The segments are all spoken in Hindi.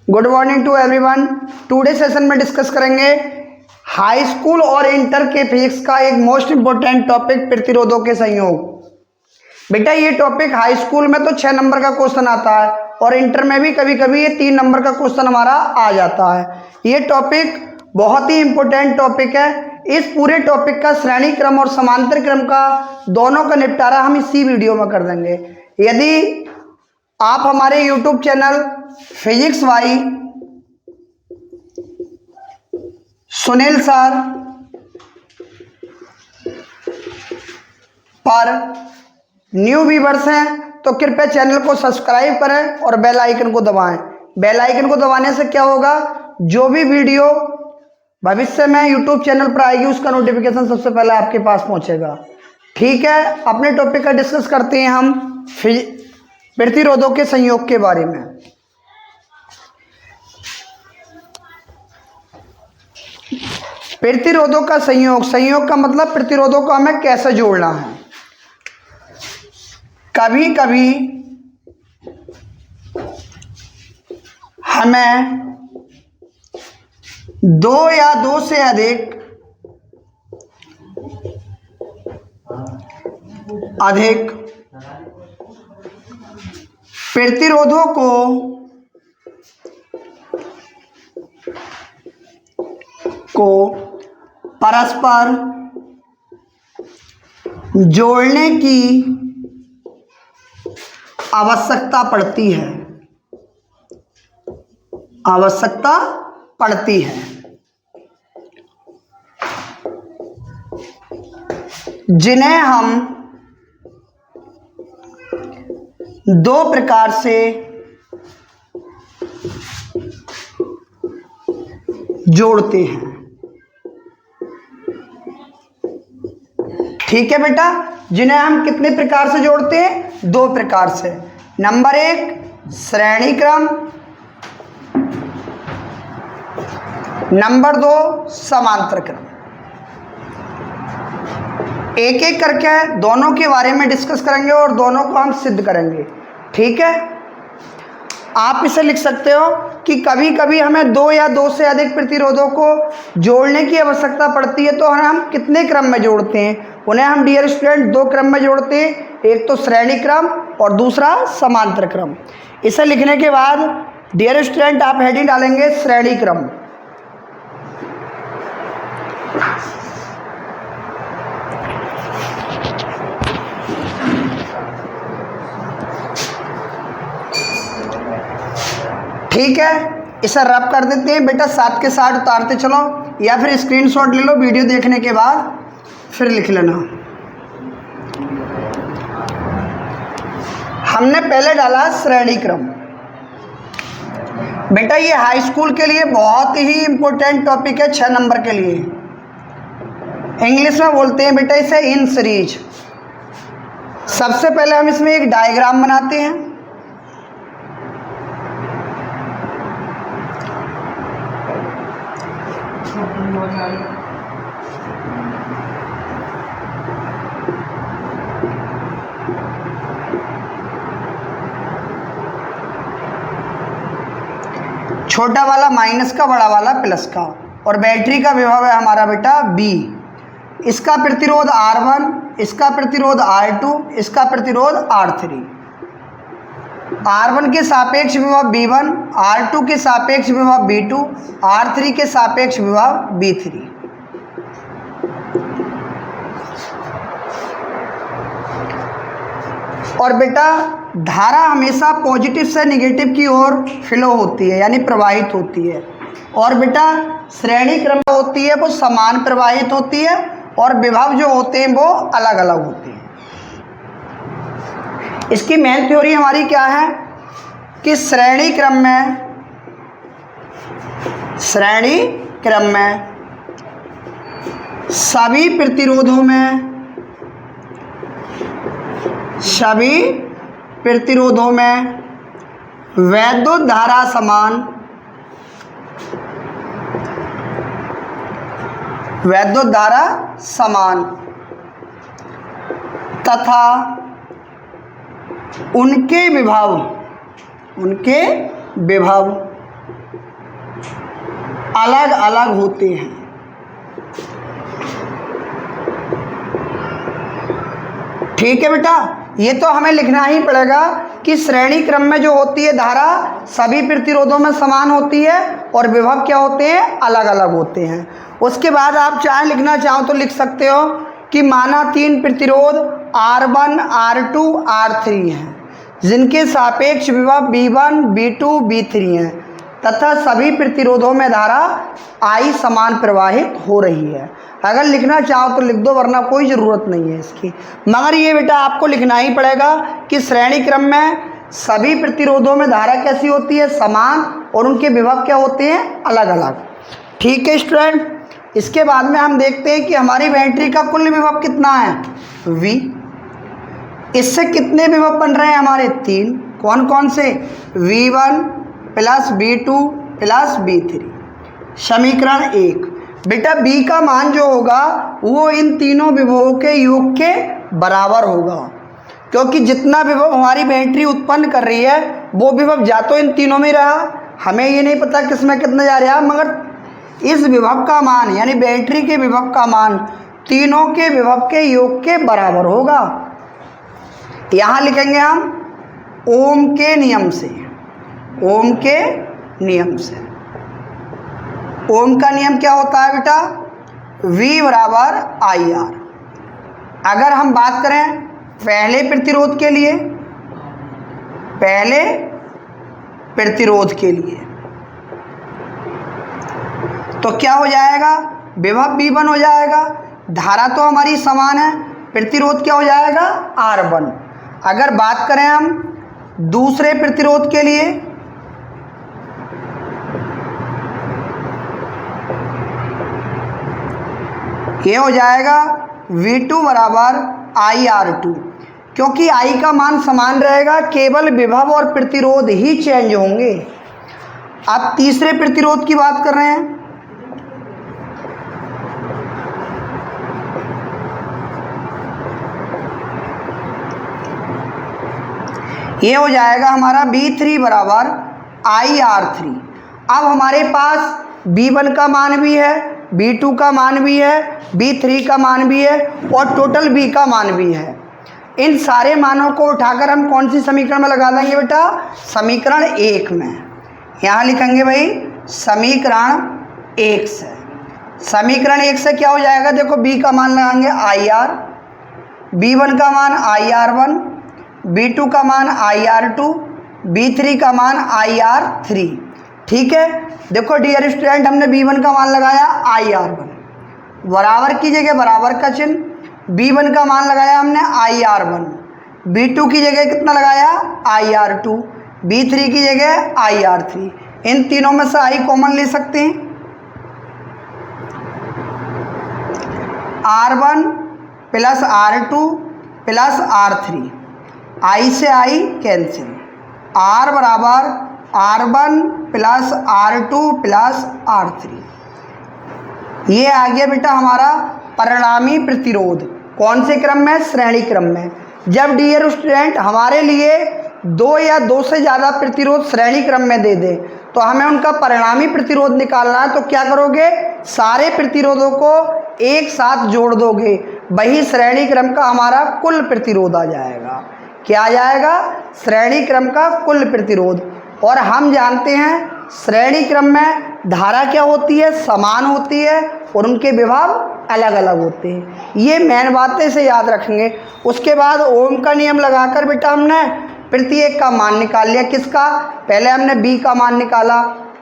Good morning to everyone. Today session में डिस्कस करेंगे हाई स्कूल और इंटर के फिजिक्स का एक मोस्ट इंपॉर्टेंट टॉपिक प्रतिरोधों के संयोग। बेटा ये टॉपिक हाई स्कूल में तो 6 नंबर का क्वेश्चन आता है और इंटर में भी कभी कभी ये 3 नंबर का क्वेश्चन हमारा आ जाता है। ये टॉपिक बहुत ही इंपॉर्टेंट टॉपिक है। इस पूरे टॉपिक का श्रेणी क्रम और समांतर क्रम का दोनों का निपटारा हम इसी वीडियो में कर देंगे। यदि आप हमारे यूट्यूब चैनल फिजिक्स वाई सुनील सर पर न्यू व्यूअर्स हैं तो कृपया चैनल को सब्सक्राइब करें और बेल आइकन को दबाएं। बेल आइकन को दबाने से क्या होगा, जो भी वीडियो भविष्य में यूट्यूब चैनल पर आएगी उसका नोटिफिकेशन सबसे पहले आपके पास पहुंचेगा। ठीक है, अपने टॉपिक का डिस्कस करते हैं हम प्रतिरोधों के संयोग के बारे में। प्रतिरोधों का संयोग, संयोग का मतलब प्रतिरोधों को हमें कैसे जोड़ना है। कभी कभी हमें 2 या 2 से अधिक प्रतिरोधों को परस्पर जोड़ने की आवश्यकता पड़ती है, जिन्हें हम 2 प्रकार से जोड़ते हैं। ठीक है बेटा, जिन्हें हम कितने प्रकार से जोड़ते हैं? 2 प्रकार से। नंबर 1 श्रेणी क्रम, नंबर 2 समांतर क्रम। एक एक करके दोनों के बारे में डिस्कस करेंगे और दोनों को हम सिद्ध करेंगे। ठीक है, आप इसे लिख सकते हो कि कभी कभी हमें 2 या 2 से अधिक प्रतिरोधों को जोड़ने की आवश्यकता पड़ती है, तो हम कितने क्रम में जोड़ते हैं? उन्हें हम डियर स्टूडेंट 2 क्रम में जोड़ते हैं, एक तो श्रेणी क्रम और दूसरा समांतर क्रम। इसे लिखने के बाद डियर स्टूडेंट आप हेडिंग डालेंगे श्रेणी क्रम। ठीक है, इसे रब कर देते हैं बेटा, साथ के साथ उतारते चलो या फिर स्क्रीनशॉट ले लो वीडियो देखने के बाद, फिर लिख लेना। हमने पहले डाला श्रेणी क्रम। बेटा ये हाई स्कूल के लिए बहुत ही इंपॉर्टेंट टॉपिक है, 6 नंबर के लिए। इंग्लिश में बोलते हैं बेटा इसे इन सीरीज। सबसे पहले हम इसमें एक डायग्राम बनाते हैं। छोटा वाला माइनस का, बड़ा वाला प्लस का, और बैटरी का विभव है हमारा बेटा B। इसका प्रतिरोध R1, इसका प्रतिरोध R2, इसका प्रतिरोध R3। R1 के सापेक्ष विभव B1, R2 के सापेक्ष विभव B2, R3 के सापेक्ष विभव B3। और बेटा धारा हमेशा पॉजिटिव से नेगेटिव की ओर फ्लो होती है, यानी प्रवाहित होती है। और बेटा श्रेणी क्रम होती है वो समान प्रवाहित होती है और विभव जो होते हैं वो अलग अलग होते हैं। इसकी मेन थ्योरी हमारी क्या है कि श्रेणी क्रम में सभी प्रतिरोधों में वैद्युत धारा समान तथा उनके विभव अलग अलग होते हैं। ठीक है बेटा, ये तो हमें लिखना ही पड़ेगा कि श्रेणी क्रम में जो होती है धारा सभी प्रतिरोधों में समान होती है और विभव क्या होते हैं, अलग अलग होते हैं। उसके बाद आप चाहे लिखना चाहो तो लिख सकते हो कि माना 3 प्रतिरोध R1, R2, R3 हैं, जिनके सापेक्ष विभव V1, V2, V3 हैं तथा सभी प्रतिरोधों में धारा I समान प्रवाहित हो रही है। अगर लिखना चाहो तो लिख दो, वरना कोई ज़रूरत नहीं है इसकी। मगर ये बेटा आपको लिखना ही पड़ेगा कि श्रेणी क्रम में सभी प्रतिरोधों में धारा कैसी होती है, समान, और उनके विभव क्या होते हैं, अलग अलग। ठीक है स्टूडेंट, इसके बाद में हम देखते हैं कि हमारी बैटरी का कुल विभव कितना है, V। इससे कितने विभव बन रहे हैं हमारे, 3। कौन कौन से, V1 plus V2 plus V3। समीकरण 1। बेटा B का मान जो होगा वो इन तीनों विभवों के योग के बराबर होगा, क्योंकि जितना विभव हमारी बैटरी उत्पन्न कर रही है वो विभव जा तो इन तीनों में रहा, हमें ये नहीं पता किसमें कितना जा रहा है, मगर इस विभव का मान यानी बैटरी के विभव का मान तीनों के विभव के योग के बराबर होगा। यहाँ लिखेंगे हम ओम के नियम से, ओम के नियम से। ओम का नियम क्या होता है बेटा, V बराबर IR। अगर हम बात करें पहले प्रतिरोध के लिए, पहले प्रतिरोध के लिए तो क्या हो जाएगा, विभव V1 हो जाएगा, धारा तो हमारी समान है, प्रतिरोध क्या हो जाएगा, R1। अगर बात करें हम दूसरे प्रतिरोध के लिए, ये हो जाएगा V2 बराबर IR2, क्योंकि I का मान समान रहेगा, केवल विभव और प्रतिरोध ही चेंज होंगे। अब तीसरे प्रतिरोध की बात कर रहे हैं, ये हो जाएगा हमारा V3 बराबर IR3। अब हमारे पास V1 का मान भी है, V2 का मान भी है, V3 का मान भी है और टोटल V का मान भी है। इन सारे मानों को उठाकर हम कौन सी समीकरण में लगा देंगे बेटा, समीकरण 1 में। यहाँ लिखेंगे भाई समीकरण 1 से। समीकरण 1 से क्या हो जाएगा, देखो B का मान लगाएंगे IR, V1 का मान IR1, V2 का मान IR2, V3 का मान IR3। ठीक है, देखो डियर स्टूडेंट, हमने V1 का मान लगाया IR1, बराबर की जगह बराबर का चिन्ह, V1 का मान लगाया हमने IR1, V2 की जगह कितना लगाया IR2, V3 की जगह IR3। इन तीनों में से I कॉमन ले सकते हैं, R1 plus R2 plus R3, I से I कैंसिल, R बराबर R1 plus R2 plus R3। ये आ गया बेटा हमारा परिणामी प्रतिरोध। कौन से क्रम में, श्रेणी क्रम में। जब डियर स्टूडेंट हमारे लिए 2 या 2 से ज़्यादा प्रतिरोध श्रेणी क्रम में दे दे तो हमें उनका परिणामी प्रतिरोध निकालना है, तो क्या करोगे, सारे प्रतिरोधों को एक साथ जोड़ दोगे, वही श्रेणी क्रम का हमारा कुल प्रतिरोध आ जाएगा। क्या आ जाएगा, श्रेणी क्रम का कुल प्रतिरोध। और हम जानते हैं श्रेणी क्रम में धारा क्या होती है, समान होती है और उनके विभव अलग अलग होते हैं। ये मेन बातें से याद रखेंगे। उसके बाद ओम का नियम लगाकर बेटा हमने प्रत्येक का मान निकाल लिया। किसका, पहले हमने B का मान निकाला,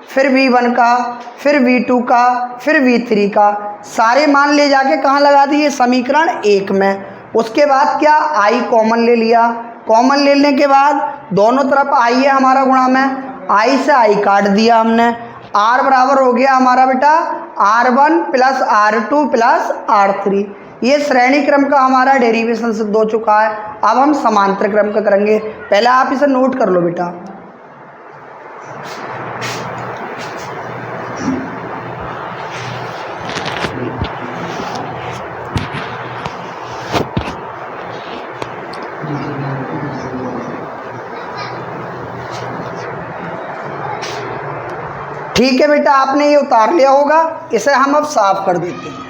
फिर V1 का, फिर V2 का, फिर V3 का, सारे मान ले जाके कहाँ लगा दिए, समीकरण 1 में। उसके बाद क्या, I कॉमन ले लिया, कॉमन लेने के बाद दोनों तरफ I है हमारा गुणा में, I से I काट दिया हमने, R बराबर हो गया हमारा बेटा R1 plus R2 plus R3। ये श्रेणी क्रम का हमारा डेरिवेशन सिद्ध हो चुका है। अब हम समांतर क्रम का करेंगे। पहले आप इसे नोट कर लो बेटा। ठीक है बेटा, आपने ये उतार लिया होगा, इसे हम अब साफ कर देते हैं।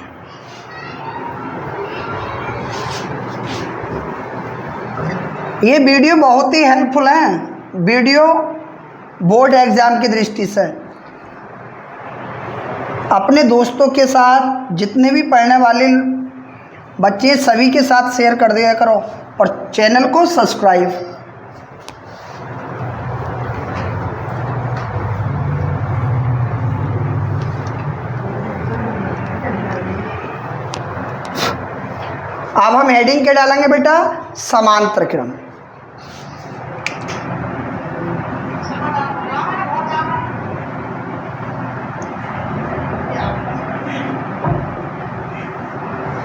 ये वीडियो बहुत ही हेल्पफुल है, वीडियो बोर्ड एग्जाम की दृष्टि से। अपने दोस्तों के साथ, जितने भी पढ़ने वाले बच्चे, सभी के साथ शेयर कर दिया करो और चैनल को सब्सक्राइब। अब हम हेडिंग क्या डालेंगे बेटा? समांतर क्रम।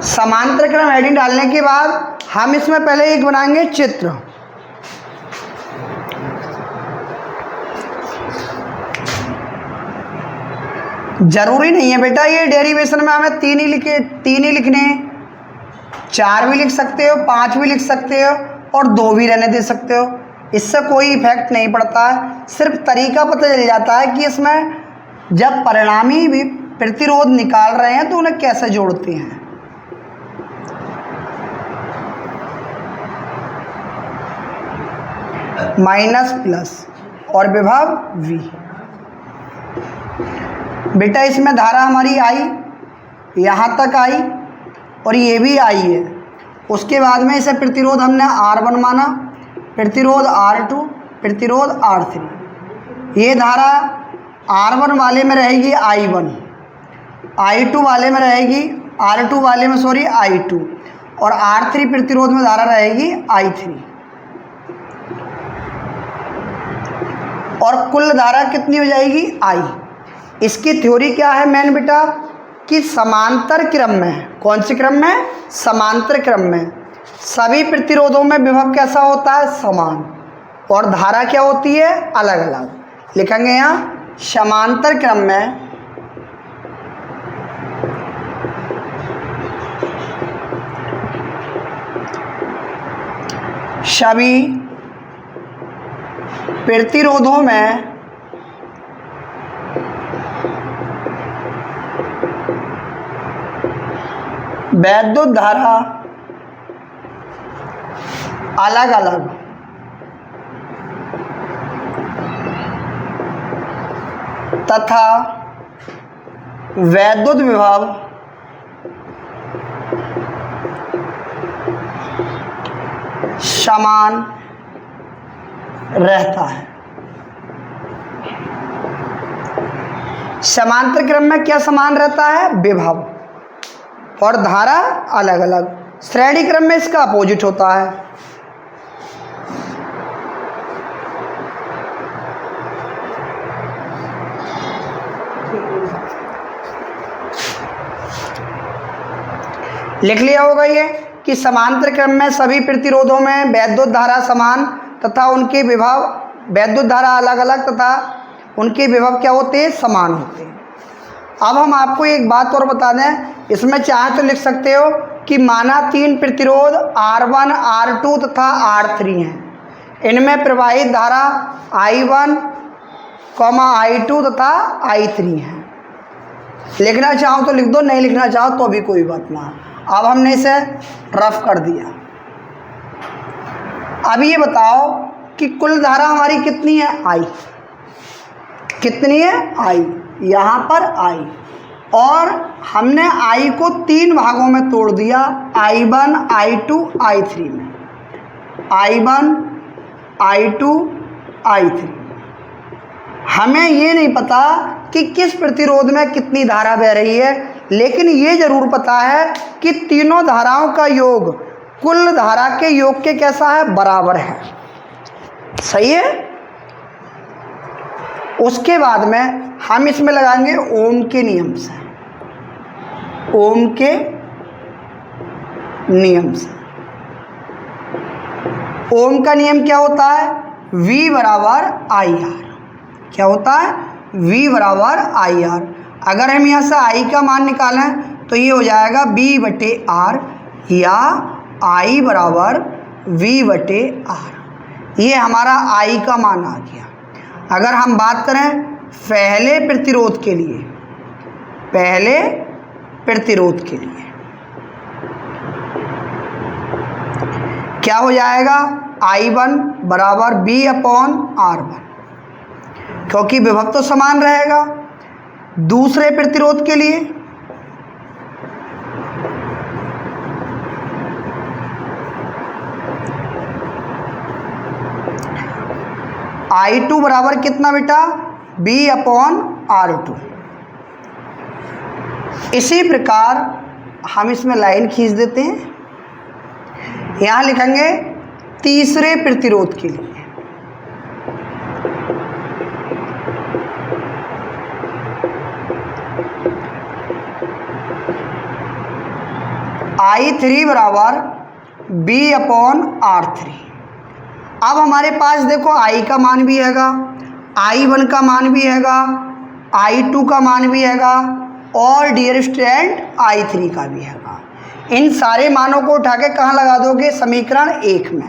समांतर क्रम हेडिंग डालने के बाद हम इसमें पहले एक बनाएंगे चित्र। जरूरी नहीं है बेटा ये डेरिवेशन में हमें तीन ही लिखने हैं, 4 भी लिख सकते हो, 5 भी लिख सकते हो और 2 भी रहने दे सकते हो। इससे कोई इफेक्ट नहीं पड़ता है, सिर्फ तरीका पता चल जाता है कि इसमें जब परिणामी भी प्रतिरोध निकाल रहे हैं तो उन्हें कैसे जोड़ते हैं। माइनस प्लस और विभव V। बेटा इसमें धारा हमारी आई, यहाँ तक आई और ये भी आई है। उसके बाद में इसे प्रतिरोध हमने R1 माना, प्रतिरोध R2, प्रतिरोध R3। ये धारा R1 वाले में रहेगी I1, I2 वाले में रहेगी R2 वाले में I2 और R3 प्रतिरोध में धारा रहेगी I3। और कुल धारा कितनी हो जाएगी? I। इसकी थ्योरी क्या है मेन बेटा? कि समांतर क्रम में, कौन से क्रम में? समांतर क्रम में सभी प्रतिरोधों में विभव कैसा होता है? समान, और धारा क्या होती है? अलग अलग। लिखेंगे यहाँ समांतर क्रम में सभी प्रतिरोधों में वैद्युत धारा अलग अलग तथा वैद्युत विभव समान रहता है। समांतर क्रम में क्या समान रहता है? विभव और धारा अलग अलग। श्रेणी क्रम में इसका अपोजिट होता है। लिख लिया होगा ये कि समांतर क्रम में सभी प्रतिरोधों में वैद्युत धारा समान तथा उनके विभव, वैद्युत धारा अलग अलग तथा उनके विभव क्या होते हैं? समान होते हैं। अब हम आपको एक बात और बता दें, इसमें चाहे तो लिख सकते हो कि माना 3 प्रतिरोध R1, R2 तथा R3 हैं। इनमें प्रवाहित धारा I1, I2 तथा I3 है। लिखना चाहो तो लिख दो, नहीं लिखना चाहो तो भी कोई बात ना। अब हमने इसे रफ कर दिया। अब ये बताओ कि कुल धारा हमारी कितनी है? I। कितनी है? I। यहाँ पर I, और हमने I को 3 भागों में तोड़ दिया, I1, I2, I3 में। I1, I2, I3। हमें ये नहीं पता कि किस प्रतिरोध में कितनी धारा बह रही है, लेकिन ये जरूर पता है कि तीनों धाराओं का योग कुल धारा के योग के कैसा है? बराबर है। सही है। उसके बाद में हम इसमें लगाएंगे ओम के नियम से। ओम के नियम से ओम का नियम क्या होता है? V बराबर IR। क्या होता है? V बराबर IR। अगर हम यहाँ से I का मान निकालें तो ये हो जाएगा V/R या I बराबर V/R। ये हमारा I का मान आ गया। अगर हम बात करें पहले प्रतिरोध के लिए, पहले प्रतिरोध के लिए क्या हो जाएगा, I1 बराबर B/R1, क्योंकि विभव तो समान रहेगा। दूसरे प्रतिरोध के लिए I2 बराबर कितना बेटा, B/R2। इसी प्रकार हम इसमें लाइन खींच देते हैं, यहां लिखेंगे तीसरे प्रतिरोध के लिए, I3 बराबर B/R3। अब हमारे पास देखो I का मान भी हैगा, I1 का मान भी हैगा, I2 का मान भी हैगा और डियर स्टूडेंट I3 का भी हैगा। इन सारे मानों को उठा के कहाँ लगा दोगे, समीकरण 1 में।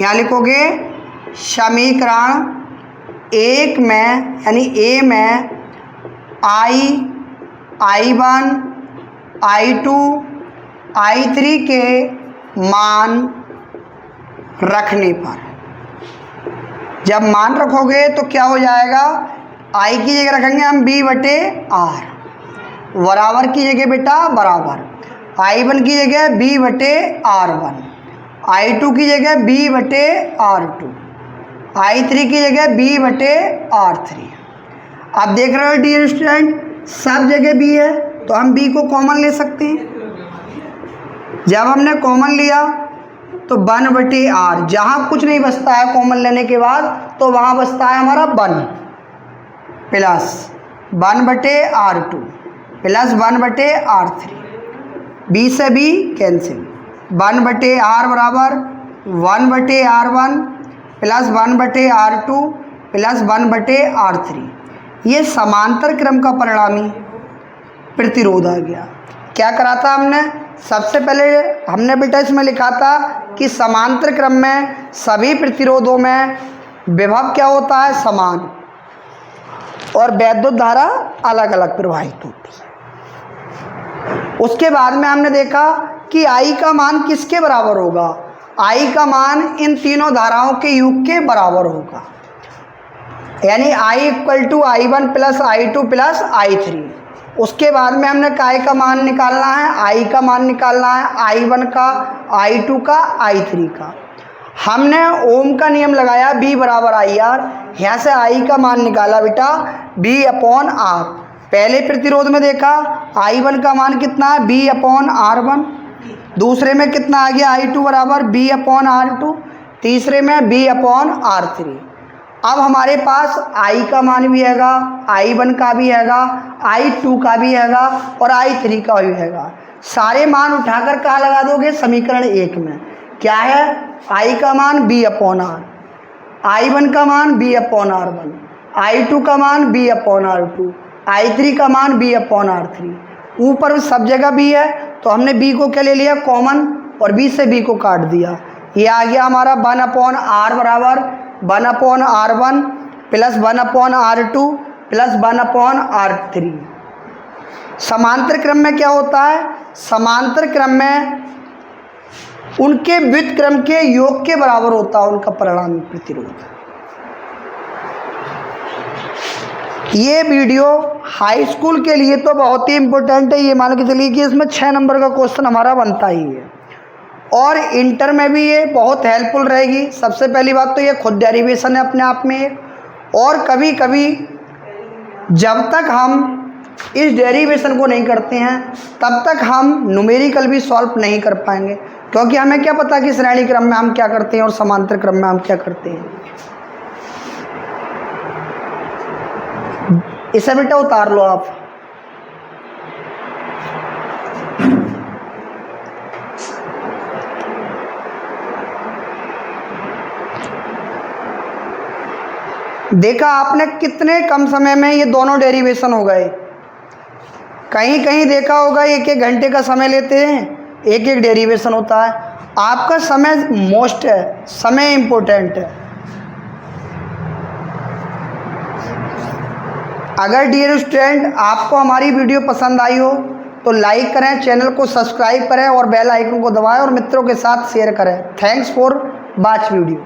यहाँ लिखोगे समीकरण 1 में, यानी A में I1 I2 I3 के मान रखने पर, जब मान रखोगे तो क्या हो जाएगा, I की जगह रखेंगे हम B/R, बराबर की जगह बेटा बराबर, I1 की जगह B/R1, I2 की जगह B/R2, I3 की जगह B/R3। अब देख रहे हो डियर स्टूडेंट, सब जगह B है तो हम B को कॉमन ले सकते हैं। जब हमने कॉमन लिया तो 1/R, जहाँ कुछ नहीं बचता है कॉमन लेने के बाद, तो वहाँ बचता है हमारा 1 plus 1/R2 plus 1/R3, B से B कैंसिल, 1/R बराबर 1/R1 plus 1/R2 plus 1/R3। ये समांतर क्रम का परिणामी प्रतिरोध आ गया। क्या करा था हमने, सबसे पहले हमने बेटा इसमें लिखा था कि समांतर क्रम में सभी प्रतिरोधों में विभव क्या होता है, समान, और वैद्युत धारा अलग अलग प्रवाहित होती है। उसके बाद में हमने देखा कि I का मान किसके बराबर होगा, I का मान इन तीनों धाराओं के योग के बराबर होगा, यानी I = I1 plus I2 plus I3। उसके बाद में हमने काय का मान निकालना है, I का मान निकालना है, I1 का, I2 का, I3 का। हमने ओम का नियम लगाया, B बराबर IR, यहाँ से I का मान निकाला बेटा B/R। पहले प्रतिरोध में देखा I1 का मान कितना है, B/R1, दूसरे में कितना आ गया, I2 बराबर B/R2, तीसरे में B/R3। अब हमारे पास I का मान भी हैगा, I1 का भी हैगा, I2 का भी हैगा और I3 का भी हैगा। सारे मान उठाकर कहाँ लगा दोगे, समीकरण 1 में। क्या है, I का मान B/R, I1 का मान B/R1, I2 का मान B/R2, I3 का मान B/R3। ऊपर सब जगह B है तो हमने B को क्या ले लिया, कॉमन, और B से B को काट दिया। ये आ गया हमारा 1/R बराबर 1/R1 plus 1/R2 plus 1/R3। समांतर क्रम में क्या होता है, समांतर क्रम में उनके व्युत्क्रम क्रम के योग के बराबर होता है उनका परिणामी प्रतिरोध। ये वीडियो हाई स्कूल के लिए तो बहुत ही इम्पोर्टेंट है, ये मान के चलिए कि इसमें 6 नंबर का क्वेश्चन हमारा बनता ही है, और इंटर में भी ये बहुत हेल्पफुल रहेगी। सबसे पहली बात तो ये खुद डेरिवेशन है अपने आप में एक, और कभी कभी जब तक हम इस डेरिवेशन को नहीं करते हैं तब तक हम न्यूमेरिकल भी सॉल्व नहीं कर पाएंगे, क्योंकि हमें क्या पता कि श्रेणी क्रम में हम क्या करते हैं और समांतर क्रम में हम क्या करते हैं। इसे बेटा उतार लो आप। देखा आपने कितने कम समय में ये दोनों डेरिवेशन हो गए। कहीं कहीं देखा होगा 1-1 घंटे का समय लेते हैं, एक एक डेरिवेशन होता है। आपका समय मोस्ट है, समय इम्पोर्टेंट है। अगर डियर स्टूडेंट आपको हमारी वीडियो पसंद आई हो तो लाइक करें, चैनल को सब्सक्राइब करें और बेल आइकन को दबाएं और मित्रों के साथ शेयर करें। Thanks for watch video.